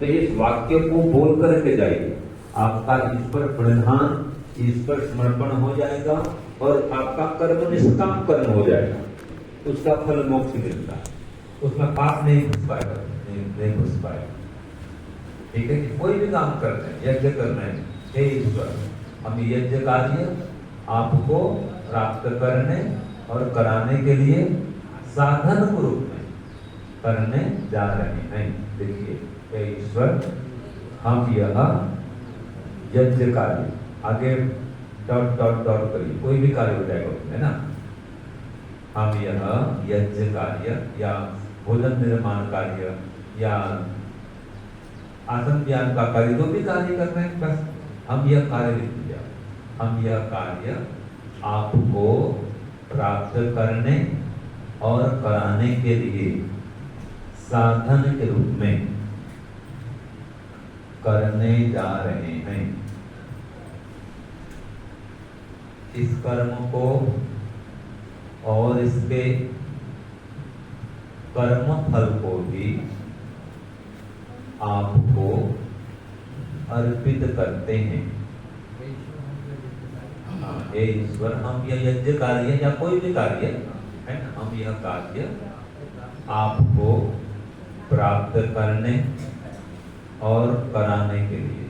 तो इस वाक्य को बोल करके जाइए, आपका ईश्वर प्रधान, ईश्वर समर्पण हो जाएगा और आपका कर्म निष्काम कर्म हो जाएगा, उसका फल मोक्ष मिलता है, उसमें पाप नहीं घुस पाएगा, नहीं घुस पाएगा। ठीक है, कोई भी काम करते हैं, यज्ञ कर रहे हैं, हे ईश्वर हम यज्ञ कार्य आपको प्राप्त करने और कराने के लिए साधन के रूप में करने जा रहे हैं। देखिए, हे ईश्वर हम यह यज्ञ कार्य, आगे डॉट डॉट डॉट करिए, कोई भी कार्य हो जाएगा उसमें ना, हम यह यज्ञ कार्य या भोजन निर्माण कार्य या आसन ज्ञान का कार्य, जो भी कार्य कर रहे हैं, बस हम यह कार्य लिख दिया, हम यह कार्य आपको प्राप्त करने और कराने के लिए साधन के रूप में करने जा रहे हैं। इस कर्म को और इसके कर्म फल को भी आपको अर्पित करते हैं। हे ईश्वर हम यह यज्ञ कार्य या कोई भी कार्य है ना, हम यह कार्य आपको प्राप्त करने और कराने के लिए,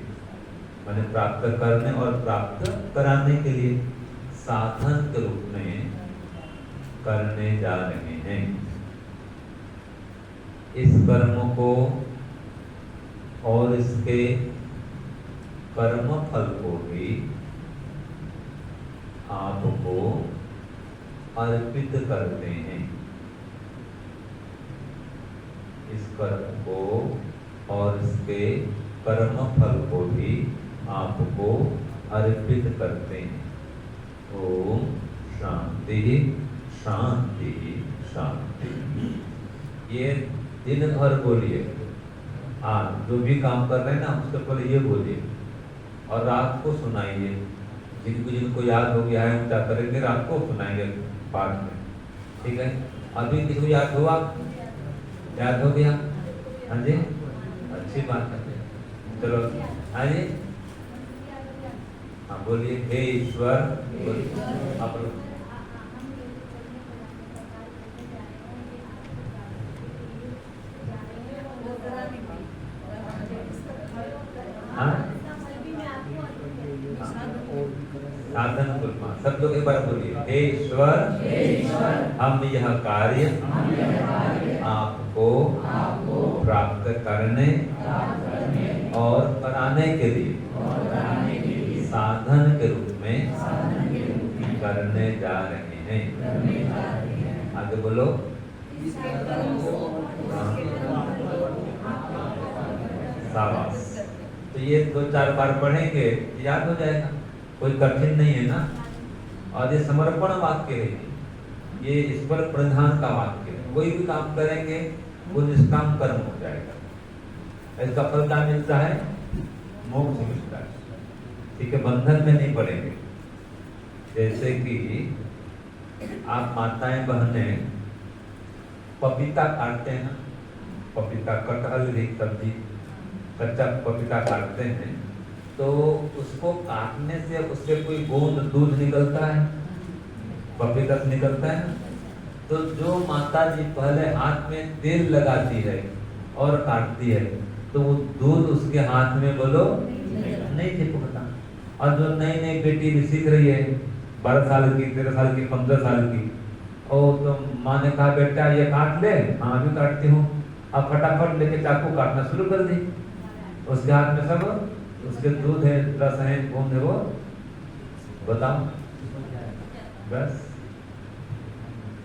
मैंने प्राप्त करने और प्राप्त कराने के लिए साधन के रूप में करने जा रहे हैं। इस कर्म को और इसके कर्म फल को भी आपको अर्पित करते हैं। इस कर्म को और इसके कर्म फल को भी आपको अर्पित करते हैं। ओम शांति शांति शांति। ये दिन भर बोलिए, आज जो भी काम कर रहे हैं ना उसके पहले ये बोलिए और रात को सुनाइए। जिनको याद हो गया है क्या करेंगे, रात को सुनाएंगे पाठ में। ठीक है, अभी किसी को याद हुआ, याद हो गया? हाँ जी, अच्छी बात है। चलो हाँ जी, हाँ बोलिए, हे ईश्वर। आप लोग साधन कुर्मा, सब लोग एक बार बोलिए, हे ईश्वर हम यह कार्य आपको प्राप्त करने और कराने के लिए साधन के रूप में करने जा रहे हैं। आगे बोलो। शाबाश। तो ये 2-4 बार पढ़ेंगे याद हो जाएगा, कोई कठिन नहीं है ना। और ये समर्पण वाक्य है, ये ईश्वर प्रधान का वाक्य है। कोई भी काम करेंगे वो निष्काम कर्म हो जाएगा। इसका फल क्या मिलता है? मोक्ष मिलता है। ठीक है, बंधन में नहीं पड़ेंगे। जैसे कि आप माताएं बहनें पपीता काटते हैं, पपीता कटहल की सब्जी, कच्चा पपीता काटते हैं तो उसको काटने से उससे कोई बूंद दूध निकलता है, पपीता से निकलता है। तो जो माता जी पहले हाथ में तेल लगाती है और काटती है तो वो दूध उसके हाथ में बोलो नहीं चिपकता। और जो नई नई बेटी भी सीख रही है, 12 साल की, 13 साल की, 15 साल की, और तो माँ ने कहा बेटा ये काट ले, हाँ भी काटती हूँ। अब फटाफट लेके चाकू काटना शुरू कर दी, उसके हाथ में सब उसके दूध है, रस है, बूंद है, वो बताओ बस।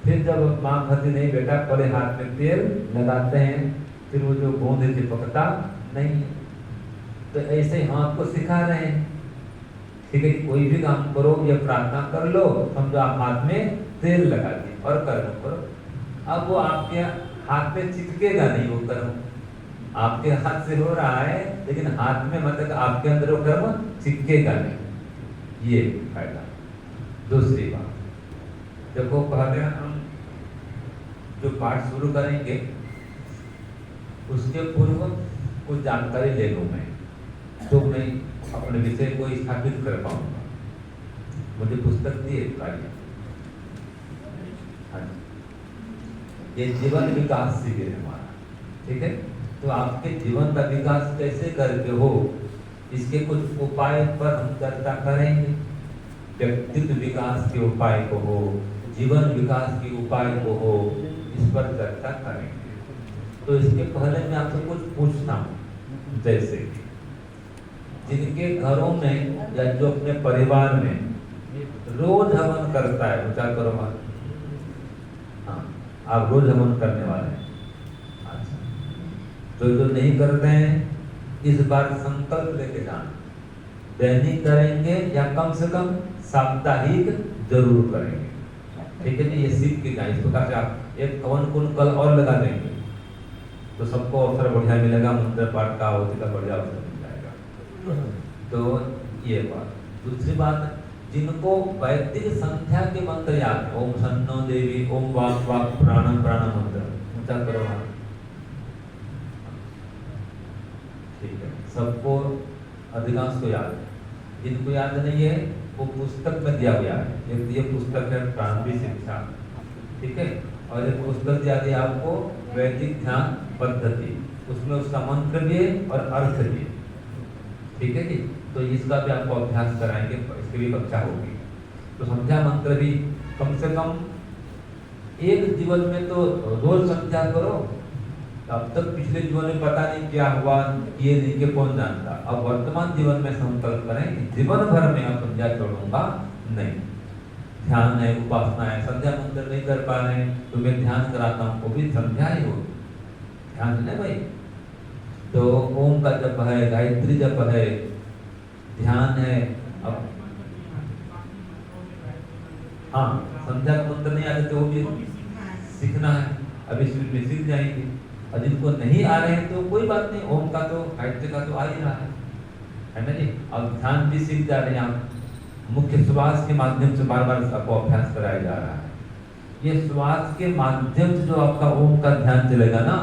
फिर जब माँ कहती नहीं बेटा पहले हाथ में तेल लगाते हैं, फिर वो जो बूंद है चिपकता नहीं है। तो ऐसे हम आपको सिखा रहे हैं। ठीक है, कोई भी काम करो या प्रार्थना कर लो, समझो आप हाथ में तेल लगा दिए और कर्म करो। अब वो आपके हाथ में चिपकेगा नहीं, वो कर्म आपके हाथ से हो रहा है लेकिन हाथ में मतलब आपके अंदर वो कर्म चिपकेगा नहीं, ये फायदा। दूसरी बात, देखो पहले हम जो पाठ शुरू करेंगे उसके पूर्व कुछ जानकारी ले लूँ मैं, तो मैं अपने विषय को स्थापित कर पाऊंगा। मुझे पुस्तक दिए कार्य। हाँ, ये जीवन विकास शिविर है हमारा, ठीक है। तो आपके जीवन का विकास कैसे करके हो, इसके कुछ उपाय पर हम चर्चा करेंगे। व्यक्तित्व विकास के उपाय को हो, जीवन विकास के उपाय को हो, इस पर चर्चा करेंगे। तो इसके पहले मैं आपसे कुछ पूछता हूँ, जैसे कि जिनके घरों में या जो अपने परिवार में रोज हवन करता है, विचार करो। हाँ, आप रोज हवन करने वाले हैं। अच्छा, तो जो नहीं करते हैं इस बार संकल्प लेके जाना, दैनिक करेंगे या कम से कम साप्ताहिक जरूर करेंगे, ठीक है। ये सीख के जाए। इस प्रकार से आप एक हवन कुंड कल और लगा देंगे तो सबको अवसर बढ़िया मिलेगा, मंत्र पाठ का अवधि का बढ़िया अवसर मिल जाएगा। तो ये बात। दूसरी बात, जिनको वैदिक संख्या के मंत्र याद है, ओम सन्नो देवी, ओम वाक वाक प्राणम प्राणम मंत्र उच्चार करो। ठीक है, सबको अधिकांश को याद है। जिनको याद नहीं है वो पुस्तक में दिया गया है। ये पुस्तक है प्रारंभिक शिक्षा, ठीक है। और एक पुस्तक दिया गया आपको वैदिक ध्यान पद्धति, उसमें उसका मंत्र भी है और अर्थ भी है, ठीक है जी। तो इसका भी आपको अभ्यास कराएंगे, इसकी भी कक्षा होगी। तो संध्या मंत्र भी कम से कम एक जीवन में तो रोज संध्या करो। अब तक पिछले जीवन में पता नहीं क्या हुआ, ये नहीं कि कौन जानता। अब वर्तमान जीवन में संकल्प करें कि जीवन भर में अब संध्या छोड़ूंगा नहीं। ध्यान है, उपासना है, संध्या मंत्र नहीं कर पा रहे हैं तो मैं ध्यान कराता हूँ, वो भी संध्या ही होगी। ध्यान है भाई। तो ओम का जप है, गायत्री जप है, ध्यान है। अब हाँ, संध्या मंत्र नहीं आते तो वो भी सीखना है, अभी शुरू में सीख जाएंगे। और जिनको नहीं आ रहे हैं तो कोई बात नहीं, ओम का तो गायत्री का तो आ ही रहा है ना जी। अब ध्यान भी सीख जा रहे हैं आप। मुख्य श्वास के माध्यम से बार बार आपको अभ्यास कराया जा रहा है। ये श्वास के माध्यम से जो आपका ओम का ध्यान चलेगा ना,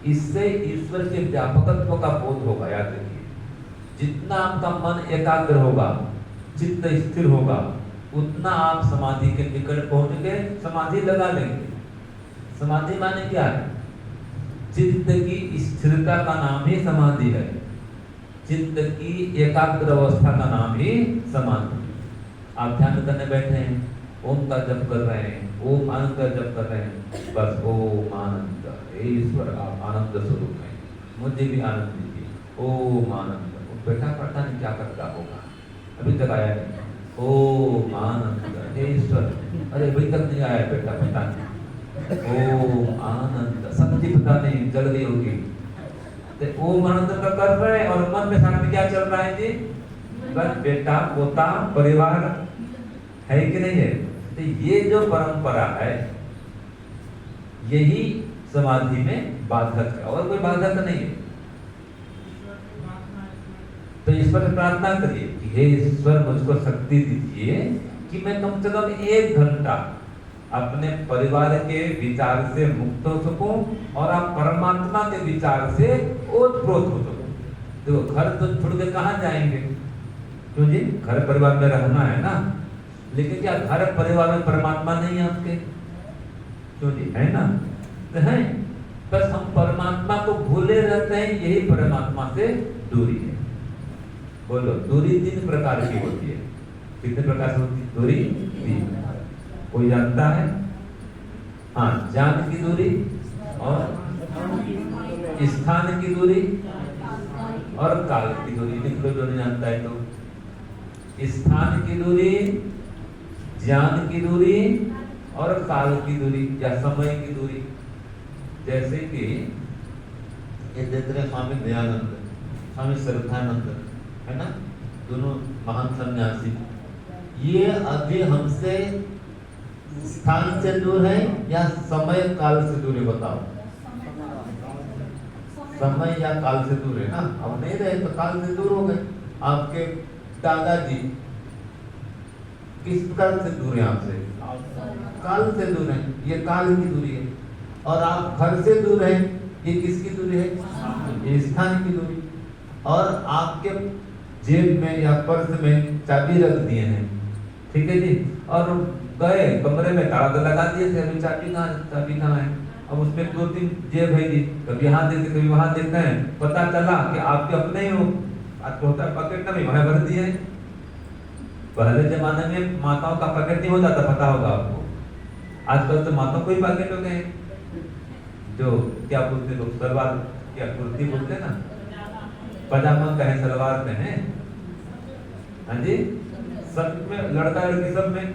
इससे ईश्वर के व्यापकत्व का बोध होगा। याद रखिए, जितना आपका मन एकाग्र होगा, चित्त स्थिर होगा, उतना आप समाधि के निकट पहुंच के समाधि लगा लेंगे। समाधि माने क्या है? चित्त की स्थिरता का नाम ही समाधि है। चित्त की एकाग्र अवस्था का नाम ही समाधि। आप ध्यान करने बैठे हैं, ओम का जप कर रहे हैं, ओम आनंद का जप कर रहे हैं, बस ओम आनंद, हे ईश्वर आप आनंद स्वरूप हैं, मुझे भी आनंद दीजिए। ओम आनंद। वो बेटा पता नहीं क्या करता होगा, अभी तक आया नहीं। ओम आनंद, हे ईश्वर, अरे अभी तक नहीं आया बेटा, पता नहीं। ओम आनंद, सच्ची पता नहीं जल गई होगी। तो ओम आनंद का कर रहे हैं और मन में साथ में क्या चल रहा है जी? बस बेटा पोता परिवार है कि नहीं है? तो ये जो परंपरा है यही समाधि में बाधक है, और कोई बाधक नहीं है। तो ईश्वर से प्रार्थना करिए कि हे ईश्वर मुझको शक्ति दीजिए कि मैं कम से कम 1 घंटा अपने परिवार के विचार से मुक्त हो सकूं और आप परमात्मा के विचार से ओतप्रोत हो सकूं। तो घर तो छोड़ के कहाँ जाएंगे? क्यों जी? घर परिवार में रहना है ना, लेकिन क्या घर परिवार में परमात्मा नहीं है आपके? क्यों जी? है ना, तो है। बस हम परमात्मा को भूले रहते हैं, यही परमात्मा से दूरी है। बोलो, दूरी 3 प्रकार की होती है। कितने प्रकार से होती है दूरी? 3। कोई जानता है? हाँ, ज्ञान की दूरी और स्थान की दूरी और काल की दूरी। लिख लो जो नहीं जानता है तो। स्थान की दूरी, ज्ञान की दूरी और काल की दूरी या समय की दूरी। जैसे कि ये देख रहे स्वामी दयानंद, स्वामी श्रद्धानंद, है ना, दोनों महान सन्यासी। ये अभी हमसे स्थान से दूर है या समय काल से दूर है? बताओ। समय या काल से दूर है ना। अब नहीं रहे तो काल से दूर हो गए। आपके दादाजी किस प्रकार से दूर है आपसे? काल से दूर है, ये काल की दूरी है। और आप घर से दूर हैं ये किसकी दूरी है? ये स्थान की दूरी। और आपके जेब में या पर्स में चाबी रख दिए हैं, ठीक है जी, और गए कमरे में, ताला तो लगा दिए थे, अभी चाबी कहाँ है? अब उसमें 2-3 जेब है जी, कभी यहाँ देखते कभी वहां देखते हैं, पता चला कि आपके अपने ही हो, आज होता है पॉकेट में वहां भर दिए। पहले जमाने में माताओं का पॉकेट नहीं होता था, पता होगा आपको। आजकल तो माताओं को ही पॉकेट हो गए, जो क्या बोलते लोग, सलवार क्या कुर्ती बोलते ना, पजामा कहे सलवार कहे, हाँ जी, सब में, लड़का लड़की सब में।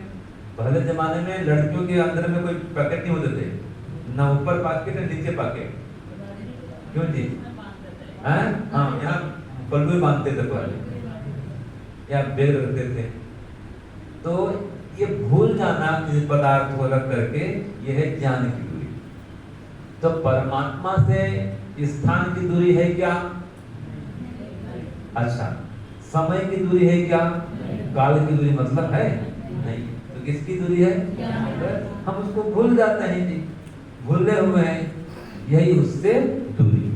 पहले जमाने में लड़कियों के अंदर में कोई पैकेट नहीं होते थे, ना ऊपर पैकेट ना नीचे पैकेट। क्यों जी? हाँ, यहाँ पल्लू बांधते थे पहले, या बेग रखते थे। तो ये भूल जाना किसी पदार्थ को रख करके, ये है ज्ञान की दूरी। तो परमात्मा से स्थान की दूरी है क्या? अच्छा, समय की दूरी है क्या? काल की दूरी मतलब है नहीं। तो किसकी दूरी है? हम उसको भूल जाते हैं जी, भूले हुए हैं, यही उससे दूरी।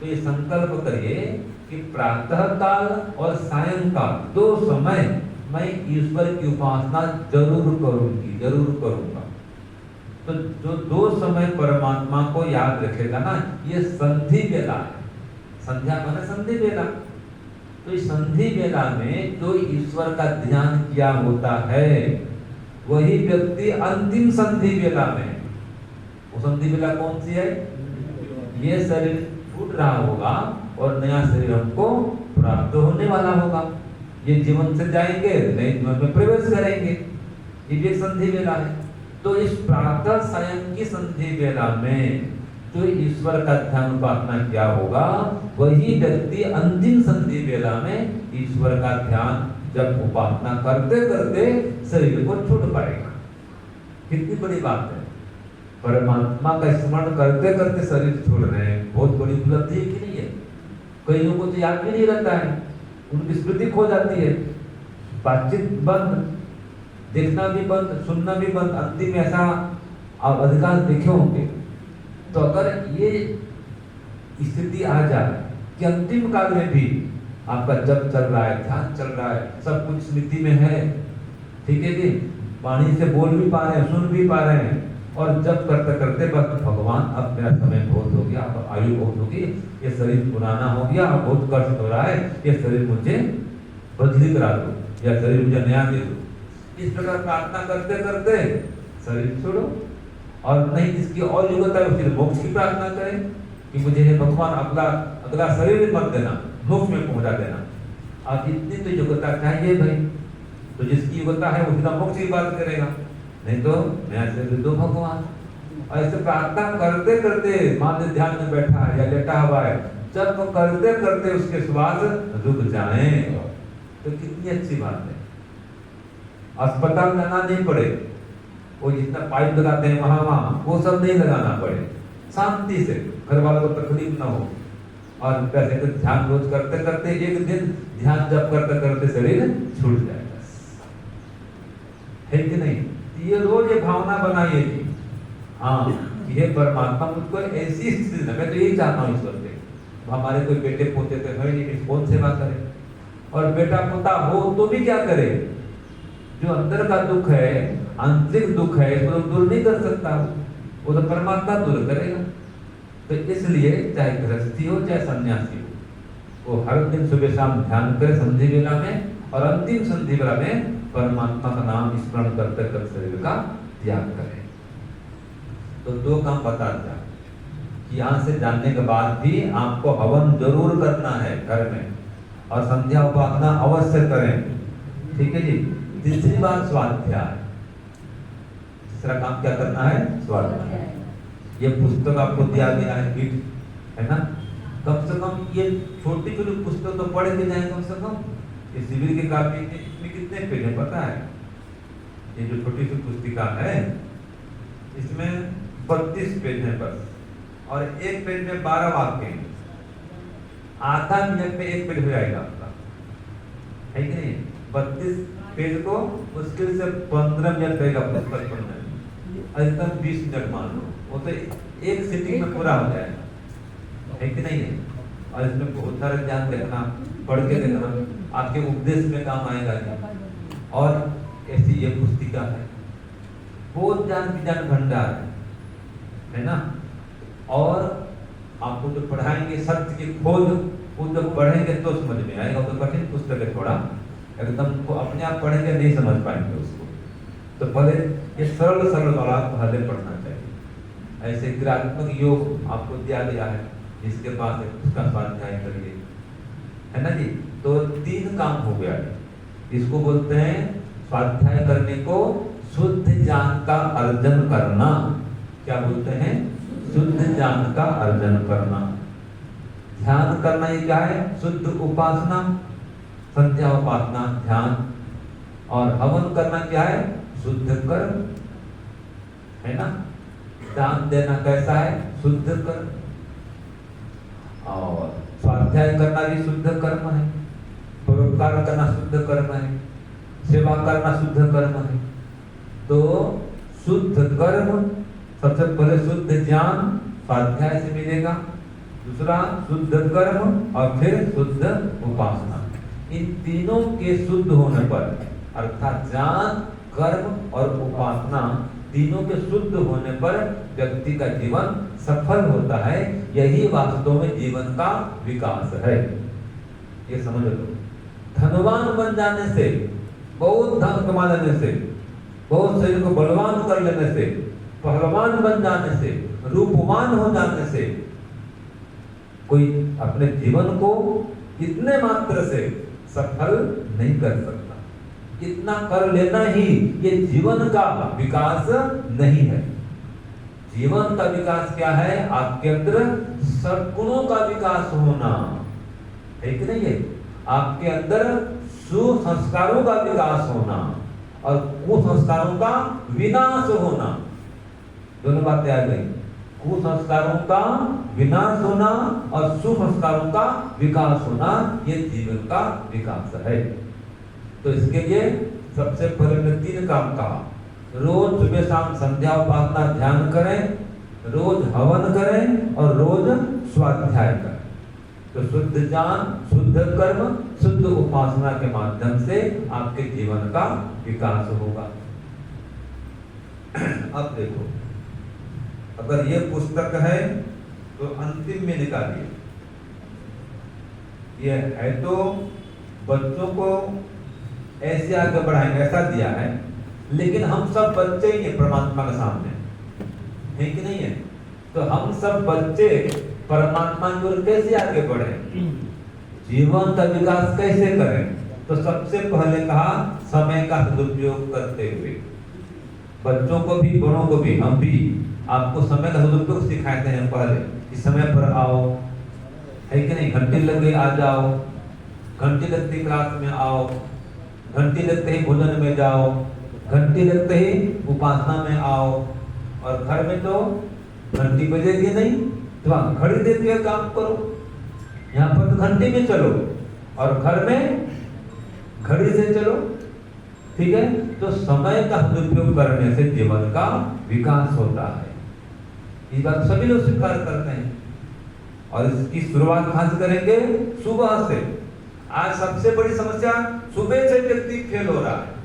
तो ये संकल्प करिए कि प्रातः काल और सायंकाल 2 समय मैं ईश्वर की उपासना जरूर करूंगा। तो जो 2 समय परमात्मा को याद रखेगा ना, ये संधि बेला है। संध्या माने संधि बेला। तो इस संधि बेला में जो ईश्वर का ध्यान किया होता है, वही व्यक्ति अंतिम संधि बेला में, वो संधि बेला कौन सी है? ये शरीर छूट रहा होगा और नया शरीर हमको प्राप्त होने वाला होगा। ये जीवन से जाएंगे, नए जीवन में प्रवेश करेंगे, ये भी एक संधि बेला है। तो इस प्रातः सायं की संधि बेला में जो ईश्वर का ध्यान उपासना किया होगा, वही व्यक्ति अंतिम संधि बेला में ईश्वर का ध्यान जब उपासना करते करते शरीर को छोड़ पाएगा। कितनी बड़ी बात है, परमात्मा का स्मरण करते करते शरीर छोड़ रहे हैं, बहुत बड़ी उपलब्धि की नहीं है। कई लोगों को तो याद भी नहीं रहता है, उनकी स्मृति खो जाती है, बातचीत बंद, देखना भी बंद, सुनना भी बंद, अंतिम ऐसा आप अधिकांश देखे होंगे। तो अगर ये स्थिति आ जाए कि अंतिम काल में भी आपका जप चल रहा है, ध्यान चल रहा है, सब कुछ स्मृति में है, ठीक है जी, वाणी से बोल भी पा रहे हैं, सुन भी पा रहे हैं, और जब करते करते बस भगवान अब मेरा समय बहुत हो गया, अब आयु बहुत होगी, ये शरीर पुराना हो गया, अब बहुत कष्ट हो रहा है, ये शरीर मुझे बदली करा दो, या शरीर मुझे नया दे दो। इस प्रकार प्रार्थना करते करते शरीर छोड़ो, और नहीं जिसकी और योग्यता है उसके मोक्ष की प्रार्थना करें कि मुझे भगवान अगला शरीर मत देना, मोक्ष में पहुंचा देना। अब इतनी तो योग्यता चाहिए भाई, तो जिसकी योग्यता है वो सीधा मोक्ष की बात करेगा, नहीं तो नया शरीर दो भगवान। और ऐसे प्रार्थना करते करते मान ध्यान में बैठा है या लेटा हुआ है, जब करते करते उसके श्वास रुक जाए तो कितनी अच्छी बात है। अस्पताल में आना नहीं पड़े, वो जितना पाइप लगाते हैं वहां वो सब नहीं लगाना पड़े, शांति से घर वालों को तकलीफ ना हो, और वैसे तो ध्यान रोज करते करते एक दिन ध्यान जब करते करते शरीर छूट जाएगा, है कि नहीं? ये रोज ये भावना बनाइए कि हाँ ये परमात्मा मुझको ऐसी स्थिति में, मैं तो यही चाहता हूँ ईश्वर से, हमारे कोई बेटे पोते तो है नहीं, कौन सेवा करे, और बेटा पोता हो तो भी क्या करे, जो अंदर का दुख है, आंतरिक दुख है, इसको तो दूर नहीं कर सकता, वो तो परमात्मा दूर करेगा। तो इसलिए चाहे गृहस्थी हो चाहे सन्यासी हो, वो हर दिन सुबह शाम ध्यान करे संधि बेला में, और अंतिम संधि बेला में परमात्मा का नाम स्मरण करते करते शरीर का त्याग करें। तो 2 काम बता दिया कि यहाँ से जानने के बाद भी आपको हवन जरूर करना है घर में, और संध्या उपासना अवश्य करें, ठीक है जी। तीसरी बात स्वाध्याय, तीसरा काम क्या करना है? स्वाध्याय। ये पुस्तक आपको दिया गया है गिफ्ट, है ना, कम से कम ये छोटी छोटी पुस्तक तो पढ़ के जाए कम से कम। ये शिविर की कापी इसमें कितने पेज है पता है? ये जो छोटी सी पुस्तिका है इसमें 32 पेज है बस, और एक पेज में 12 वाक्य हैं, आधा मिनट में एक पेज हो जाएगा आपका, है कि नहीं? 32 पेज को मुश्किल से 15 मिनट लगेगा पुस्तक पढ़ने में, अधिकतम 20 मिनट मान लो, वो तो एक सिटिंग में पूरा हो जाएगा। है कि नहीं है? और इसमें बहुत सारा ज्ञान देखना, पढ़ के देखना, आपके उपदेश में काम आएगा जी। और ऐसी ये पुस्तिका है, बहुत ज्ञान विज्ञान भंडार है ना। और आपको जो पढ़ाएंगे सत्य की खोज, वो जब पढ़ेंगे तो समझ में आएगा। तो कठिन पुस्तक है थोड़ा, एकदम को अपने आप पढ़ेंगे नहीं समझ पाएंगे उसको। तो पहले ये सरल सरल वाला पहले पढ़ना चाहिए। ऐसे क्रियात्मक योग आपको दिया गया है, जिसके पास है उसका स्वाध्याय करिए, है ना जी। तो 3 काम हो गया। इसको बोलते हैं स्वाध्याय करने को शुद्ध ज्ञान का अर्जन करना। क्या बोलते हैं? शुद्ध ज्ञान का अर्जन करना। ध्यान करना ये क्या है? शुद्ध उपासना, संध्या उपासना, ध्यान। और हवन करना क्या है? शुद्ध कर्म, है ना। दान देना कैसा है? शुद्ध कर्म। और स्वाध्याय करना भी शुद्ध कर्म है, परोपकार करना शुद्ध कर्म है, सेवा करना शुद्ध कर्म है। तो शुद्ध कर्म, सबसे पहले शुद्ध ज्ञान स्वाध्याय से मिलेगा, दूसरा शुद्ध कर्म और फिर शुद्ध उपासना। इन तीनों के शुद्ध होने पर, अर्थात ज्ञान, कर्म और उपासना तीनों के शुद्ध होने पर व्यक्ति का जीवन सफल होता है। यही वास्तव में जीवन का विकास है, ये समझ लो। धनवान बन जाने से, बहुत धन कमा लेने से, बहुत शरीर को बलवान कर लेने से, पहलवान बन जाने से, रूपवान हो जाने से कोई अपने जीवन को इतने मात्र से सफल नहीं कर सकता। इतना कर लेना ही ये जीवन का विकास नहीं है। जीवन का विकास क्या है? आपके अंदर सद्गुणों का विकास होना है कि नहीं है? आपके अंदर सुसंस्कारों का विकास होना और कुसंस्कारों का विनाश होना। दोनों बातें आ गई। कुसंस्कारों का विनाश होना और सुसंस्कारों का विकास होना, ये जीवन का विकास है। तो इसके लिए सबसे पहले ने 3 काम कहा। रोज सुबह शाम संध्या उपासना ध्यान करें, रोज हवन करें और रोज स्वाध्याय करें। तो शुद्ध ज्ञान, शुद्ध कर्म, शुद्ध उपासना के माध्यम से आपके जीवन का विकास होगा। अब देखो, अगर ये पुस्तक है तो अंतिम में निकालिए। ये है तो बच्चों को ऐसे आगे बढ़ाएंगे, ऐसा दिया है। लेकिन हम सब बच्चे ही हैं परमात्मा के सामने, है कि नहीं है? तो हम सब बच्चे परमात्मा की ओर कैसे आगे बढ़े, जीवन का विकास कैसे करें? तो सबसे पहले कहा समय का सदुपयोग करते हुए। बच्चों को भी, बड़ों को भी, हम भी आपको समय का सदुपयोग सिखाते हैं पहले कि समय पर आओ, है कि नहीं? घंटी लग गई, आ जाओ, घंटी लगती क्लास में आओ, घंटी लगते ही भोजन में जाओ, घंटी लगते ही उपासना में आओ। और घर में तो घंटी बजेगी नहीं तो घड़ी देते हुए काम करो। यहाँ पर तो घंटी में चलो और घर में घड़ी से चलो, ठीक है? तो समय का सदुपयोग करने से जीवन का विकास होता है। ये बात सभी लोग स्वीकार करते हैं। और इसकी शुरुआत कहाँ से करेंगे? सुबह से। आज सबसे बड़ी समस्या सुबह से व्यक्ति फेल हो रहा है।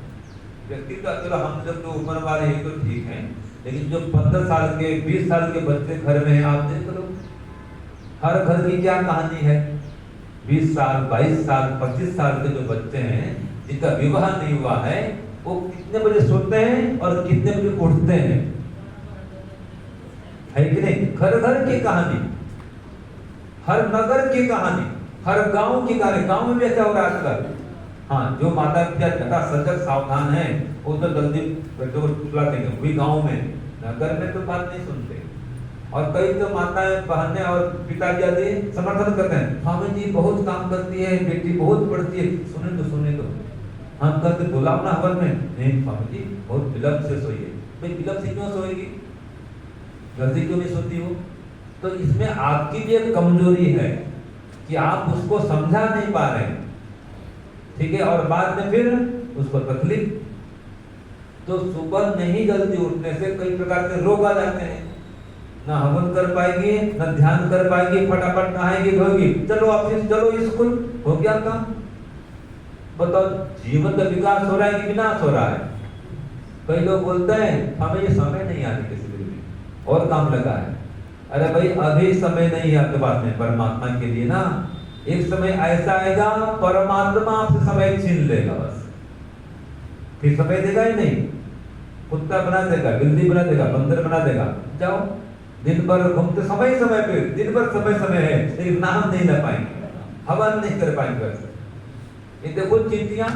व्यक्ति का, चलो हम जब तो उम्र वाले हैं तो ठीक है, लेकिन जो 15 साल के, 20 साल के बच्चे घर में हैं, आप देख लो हर घर की क्या कहानी है। 20 साल, 22 साल, 25 साल के जो बच्चे हैं जिनका विवाह नहीं हुआ है, वो कितने बजे सोते हैं और कितने बजे उठते हैं, है कि नहीं? घर घर की कहानी, हर नगर की कहानी, हर गांव की कहानी। गांव में भी ऐसा हो रहा है आजकल। हाँ, जो माता पिता ज्यादा सजग सावधान है वो तो जल्दी बच्चों को सुला देंगे, वही गांव में। नगर में तो बात नहीं सुनते। और कई तो माताएं, बहनें और पिताजी आदि समर्थन करते हैं, स्वामी जी बहुत काम करती है, बेटी बहुत पढ़ती है। सुने तो सुने तो हम कहते बुलाओ ना हवन में। नहीं स्वामी जी बहुत विलम्ब से सोइए। भाई विलम्ब से क्यों सोएगी? जल्दी क्यों नहीं सोती हो? तो इसमें आपकी भी एक कमजोरी है कि आप उसको समझा नहीं पा रहे हैं, ठीक है? और बाद में फिर उसको तकलीफ। तो सुबह नहीं जल्दी उठने से कई प्रकार के रोग आ जाते हैं। ना हवन कर पाएगी, ना ध्यान कर पाएगी, फटाफट नहाएगी धोएगी, चलो ऑफिस, चलो स्कूल, हो गया काम। बताओ जीवन का विकास हो रहा है कि विनाश हो रहा है? कई लोग बोलते हैं हमें ये समय नहीं आती किसी के लिए, और काम लगा है। अरे भाई अभी समय नहीं है आपके पास में परमात्मा के लिए ना, एक समय ऐसा आएगा परमात्मा आपसे समय छीन लेगा, बस फिर समय देगा ही नहीं। कुत्ता बना देगा, बिल्ली बना देगा, बंदर बना देगा, जाओ दिन भर घूमते, समय समय पे दिन भर समय समय है, लेकिन नाम नहीं ले पाएंगे, हवन नहीं कर पाएंगे। ये देखो चींटियां,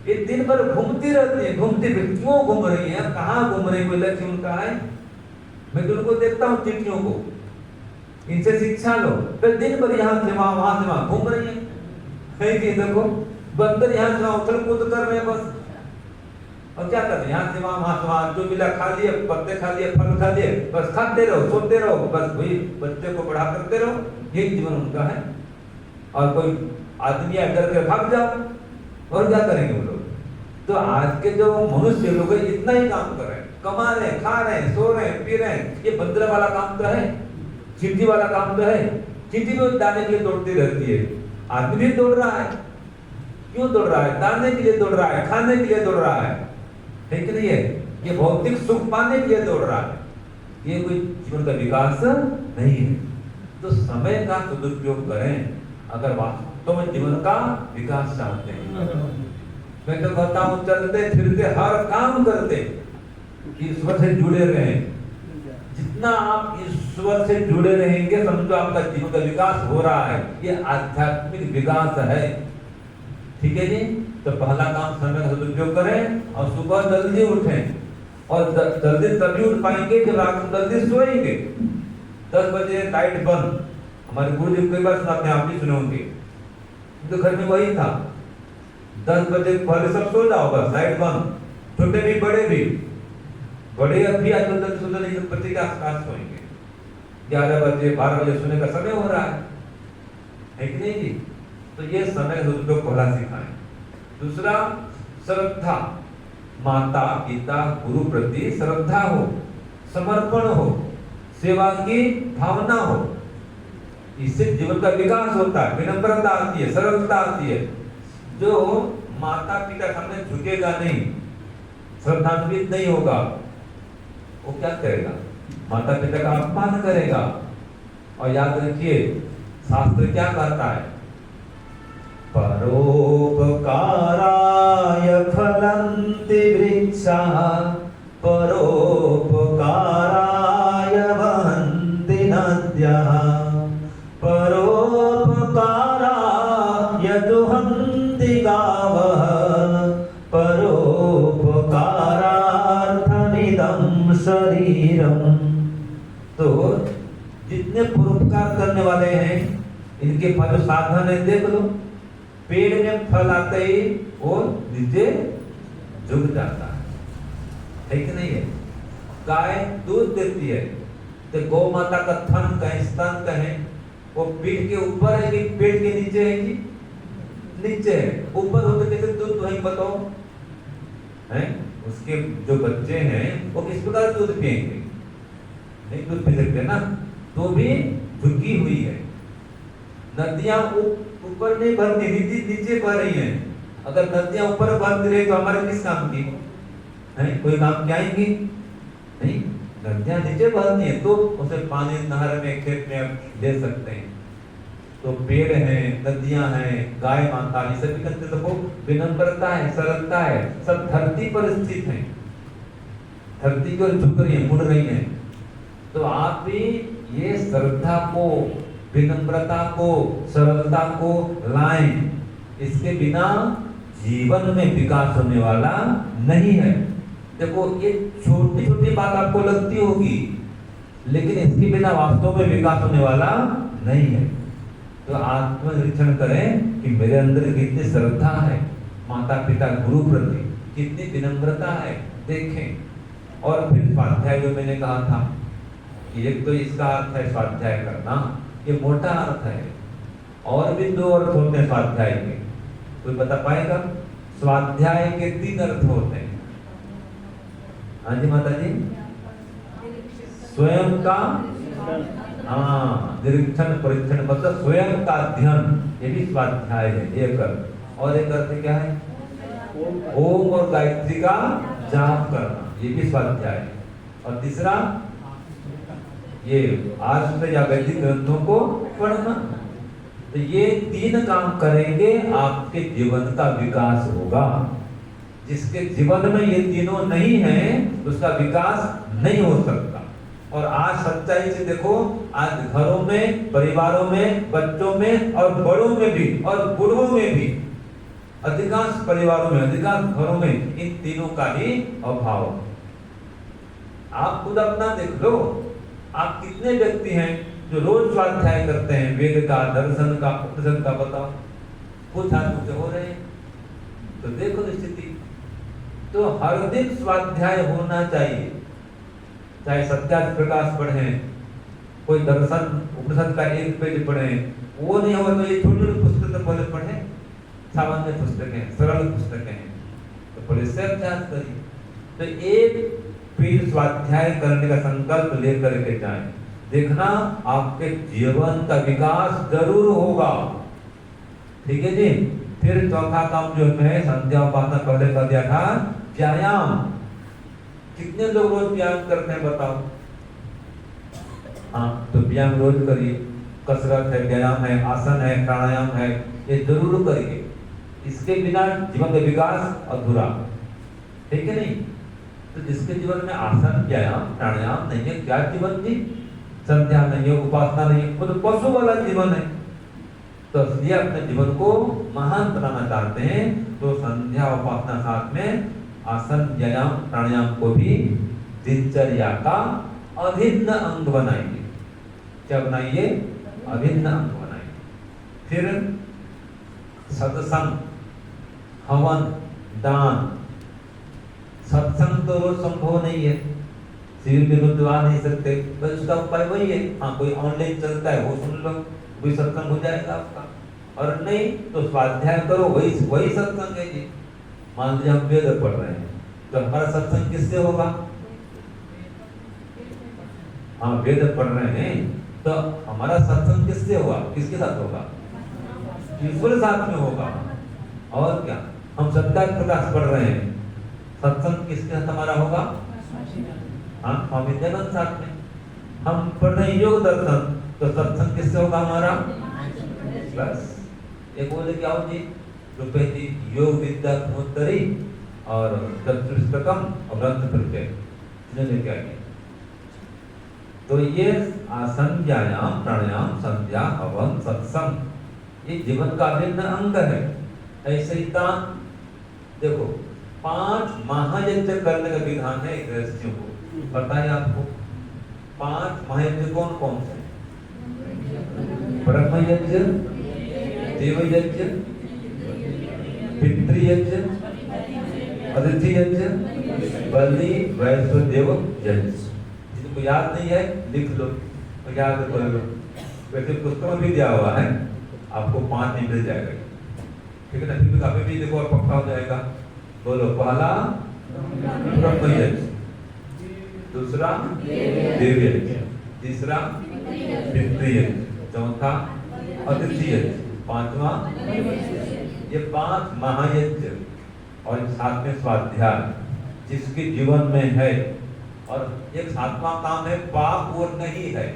ये दिन भर घूमती रहती है, घूमती फिर क्यों घूम रही है, कहाँ घूम रही है, कोई लक्ष्य उनका है? मैं तो उनको देखता हूँ चींटियों को, इनसे शिक्षा लो। फिर दिन भर यहाँ से वहां से वहां घूम रही है कि देखो बंदर यहाँ से वहां उछल कूद कर रहे हैं बस, और क्या कर रहे हैं यहाँ से वहां जो मिला खा लिए, पत्ते खा लिए, फल खा लिए, बस खाते रहो, सोते रहो, बस वही बच्चे को बढ़ा करते रहो, यही जीवन उनका है। और कोई आदमी डर के भाग जाओ, और क्या करेंगे वो लोग? तो आज के जो मनुष्य लोग इतना ही काम कर रहे हैं, कमा रहे हैं, खा रहे हैं, सो रहे हैं, पी रहे हैं, ये बंदर वाला काम तो है, चींटी वाला काम तो है। चींटी भी दाने के लिए दौड़ती रहती है, आदमी दौड़ रहा है, क्यों दौड़ रहा है? दाने के लिए दौड़ रहा है, खाने के लिए दौड़ रहा है कि नहीं है? ये भौतिक सुख पाने के लिए दौड़ रहा है, ये कोई जीवन का विकास नहीं है। तो समय का सदुपयोग करें अगर वास्तव में जीवन का विकास चाहते हैं। मैं तो कहता हूँ चलते फिरते हर काम करते ईश्वर से जुड़े रहें। जितना आप ईश्वर से जुड़े रहेंगे समझो आपका जीवन का विकास हो रहा है, ये आध्यात्मिक विकास है। ठीक है जी? तो पहला काम समय का सदुपयोग करें और सुबह जल्दी उठें, और जल्दी तभी उठ पाएंगे जब रात को जल्दी सोएंगे। 10 बजे लाइट बंद, हमारे गुरु जी कई बार सुनाते हैं, आप भी सुने होंगे, तो घर में वही था, 10 बजे पहले सब सो जाओ, बस लाइट बंद, छोटे भी बड़े भी। बड़े अभी आजकल जल्दी सोते नहीं, तो बच्चे के आसपास सोएंगे। 11 बजे 12 बजे सोने का समय हो रहा है कि नहीं जी? तो ये समय सदुपयोग पहला सिखाएं। दूसरा, श्रद्धा, माता पिता गुरु प्रति श्रद्धा हो, समर्पण हो, सेवा की भावना हो, इससे जीवन का विकास होता है, विनम्रता आती है, सरलता आती है। जो माता पिता सामने झुकेगा नहीं, श्रद्धान्वित नहीं होगा, वो क्या करेगा? माता पिता का अपमान करेगा। और याद रखिए शास्त्र क्या कहता है? परोपकाराय फलन्ति वृक्षाः, परोपकाराय वहन्ति नद्यः, परोपकाराय दुहन्ति गावः, परोपकारार्थमिदं शरीरम्। तो जितने परोपकार करने वाले हैं इनके फल साधन है, देख लो। पेड़ में फल आते ही वो नीचे झुक जाता है कि नहीं है? गाय दूध देती है, तो गौ माता का थन कहें, स्तन कहें, वो पीठ के ऊपर है कि पेट के नीचे है कि नीचे है? ऊपर होते कैसे दूध वही बताओ है? उसके जो बच्चे हैं वो किस प्रकार दूध पिएंगे? नहीं दूध पी सकते ना, तो भी झुकी हुई है। नदियां ऊपर नहीं बहती, नीचे बह रही हैं। अगर नदियां ऊपर बहती रही तो हमारे किस काम की है? कोई काम की आएंगी नहीं। नदियां नीचे बहती हैं तो उसे पानी नहर में, खेत में दे सकते हैं। तो पेड़ हैं, नदियां हैं, गाय माता, ये सभी करते सबको विनम्रता है, सरलता है, सब धरती पर स्थित हैं, धरती को झुक रही है, मुड़ रही है। तो आप भी ये श्रद्धा को, विनम्रता को, सरलता को लाएं। इसके बिना जीवन में विकास होने वाला नहीं है। देखो ये छोटी छोटी बात आपको लगती होगी, लेकिन इसके बिना वास्तव में विकास होने वाला नहीं है। तो आत्मनिरीक्षण करें कि मेरे अंदर कितनी श्रद्धा है, माता पिता गुरु प्रति कितनी विनम्रता है, देखें। और फिर स्वाध्याय जो मैंने कहा था, एक तो इसका अर्थ है स्वाध्याय करना, ये मोटा अर्थ है, और भी 2 अर्थ होते हैं स्वाध्याय के। कोई बता पाएगा? स्वाध्याय के 3 अर्थ होते हैं। हाँ जी माता जी। स्वयं का निरीक्षण परीक्षण मतलब स्वयं का अध्ययन, ये भी स्वाध्याय है एक अर्थ। और एक अर्थ क्या है? ओम और गायत्री का जाप करना, ये भी स्वाध्याय है। और तीसरा ये आर्ष या वैदिक ग्रंथों को पढ़ना। तो ये तीन काम करेंगे आपके जीवन का विकास होगा। जिसके जीवन में ये तीनों नहीं है उसका विकास नहीं हो सकता। और आज सच्चाई से देखो, आज घरों में, परिवारों में, बच्चों में और बड़ों में भी और बूढ़ों में भी, अधिकांश परिवारों में, अधिकांश घरों में इन तीनों का ही अभाव। आप खुद अपना देख लो, आप कितने व्यक्ति हैं जो रोज स्वाध्याय करते हैं, वेद का, दर्शन का, उपनिषद का, बताओ कुछ हाथ हो रहे हैं? तो देखो स्थिति। तो हर दिन स्वाध्याय होना चाहिए, चाहे सत्यार्थ प्रकाश पढ़ें, कोई दर्शन उपनिषद का एक पेज पढ़ें, वो नहीं होगा तो ये छोटी छोटी पुस्तक पहले पढ़ें, सामान्य पुस्तकें, सरल पुस्तकें हैं, तो पहले से अभ्यास करिए। तो एक पेज स्वाध्याय करने का संकल्प लेकर के जाएं, देखना आपके जीवन का विकास जरूर होगा। ठीक है जी। फिर चौथा काम जो है संध्या उपासना पहले कर दिया था, व्यायाम। कितने लोग रोज व्यायाम करते हैं बताओ? हाँ, तो व्यायाम रोज करिए। कसरत है, व्यायाम है, आसन है, प्राणायाम है, ये जरूर करिए। इसके बिना जीवन का विकास अधूरा। ठीक है नहीं? तो जिसके जीवन में आसन, व्यायाम, प्राणायाम नहीं है, क्या जीवन जी? संध्या नहीं है, उपासना नहीं है, खुद पशु वाला जीवन है। तो इसलिए अपने जीवन को महान बनाना चाहते हैं तो संध्या उपासना साथ में आसन, व्यायाम, प्राणायाम को भी दिनचर्या का अभिन्न अंग बनाइए। क्या बनाइए? अभिन्न अंग बनाइए। फिर सत्संग, हवन, दान। सत्संग तो रोज संभव नहीं है, शिविर में रोज आ नहीं सकते, बस उसका उपाय वही है। हाँ, कोई ऑनलाइन चलता है वो सुन लो, कोई सत्संग हो जाएगा आपका। और नहीं तो स्वाध्याय करो, वही सत्संग है जी। मान लीजिए हम वेद पढ़ रहे हैं तो हमारा सत्संग किससे होगा? हाँ, वेद पढ़ रहे हैं तो हमारा सत्संग किससे होगा? किसके साथ होगा? ईश्वर साथ में होगा। और क्या, हम सत्यार्थ प्रकाश पढ़ रहे हैं, सत्संग किसके साथ हमारा होगा? हाँ, स्वामी जगन साथ में। हम पढ़ रहे हैं योग दर्शन तो सत्संग किससे होगा हमारा? बस एक बोले क्या हो जी, रुपए जी योग विद्या धनोत्तरी और पुस्तकम और ग्रंथ परिचय, इन्होंने क्या किया? तो ये आसन, व्यायाम, प्राणायाम, संध्या, हवन, सत्संग ये जीवन का अभिन्न अंग है। ऐसे ही दान। देखो 5 महायज्ञ करने का विधान है गृहस्थियों को, पता है आपको? 5 महायज्ञ कौन कौन से? ब्रह्म यज्ञ, देव यज्ञ, पितृयज्ञ, अतिथि यज्ञ, बलि, वैश्वदेव यज्ञ। जिनको याद नहीं है लिख लो, तो याद कर लो। वैसे पुस्तक में भी दिया हुआ है, आपको 5 नहीं मिल जाएगा। ठीक है ना? फिर भी काफी भी देखो और पक्का हो जाएगा। बोलो, पहला ब्रह्म यज्ञ, दूसरा देव यज्ञ, तीसरा पितृयज्ञ, चौथा अतिथि यज्ञ, पांचवा ये 5 महायज्ञ और साथ में स्वाध्याय जिसके जीवन में है। और एक 7वां काम है पाप और नहीं है,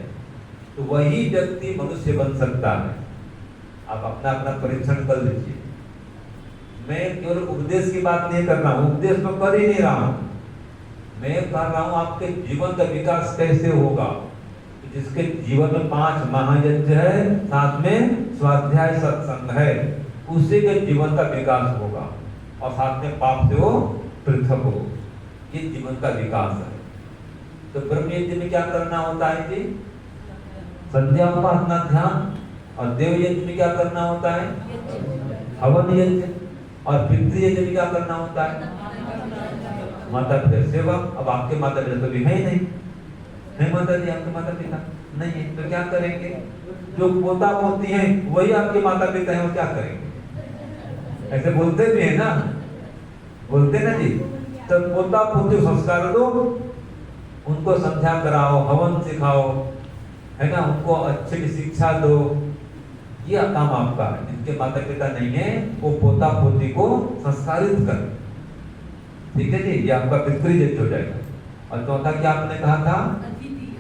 तो वही व्यक्ति मनुष्य बन सकता है। आप अपना अपना परीक्षण कर लीजिए। मैं केवल उपदेश की बात नहीं कर रहा हूँ, उपदेश तो कर ही नहीं रहा हूँ, मैं कह रहा हूँ आपके जीवन का विकास कैसे होगा। जिसके जीवन में 5 महायज्ञ है, साथ में स्वाध्याय सत्संग है, उसी के जीवन का विकास होगा और साथ में पाप से वो पृथक हो। ये जीवन का विकास है। तो ब्रह्म यज्ञ में क्या करना होता है जी? संध्या उपासना ध्यान। और देव यज्ञ में क्या करना होता है? हवन यज्ञ। और पितृ यज्ञ में क्या करना होता है? माता पिता सेवा। अब आपके माता पिता तो भी है ही नहीं माता जी, आपके माता पिता नहीं है तो क्या करेंगे? जो पोता पोती हैं वही आपके माता पिता हैं, वो क्या करेंगे? ऐसे बोलते भी है ना, बोलते ना जी। तो पोता पोती संस्कार दो, उनको संध्या कराओ, हवन सिखाओ, है ना, उनको अच्छी शिक्षा दो। ये काम आपका है। जिनके माता पिता नहीं है वो पोता पोती को संस्कारित कर, ठीक है जी, ये आपका पितृ यज्ञ हो जाएगा। और चौथा क्या आपने कहा था?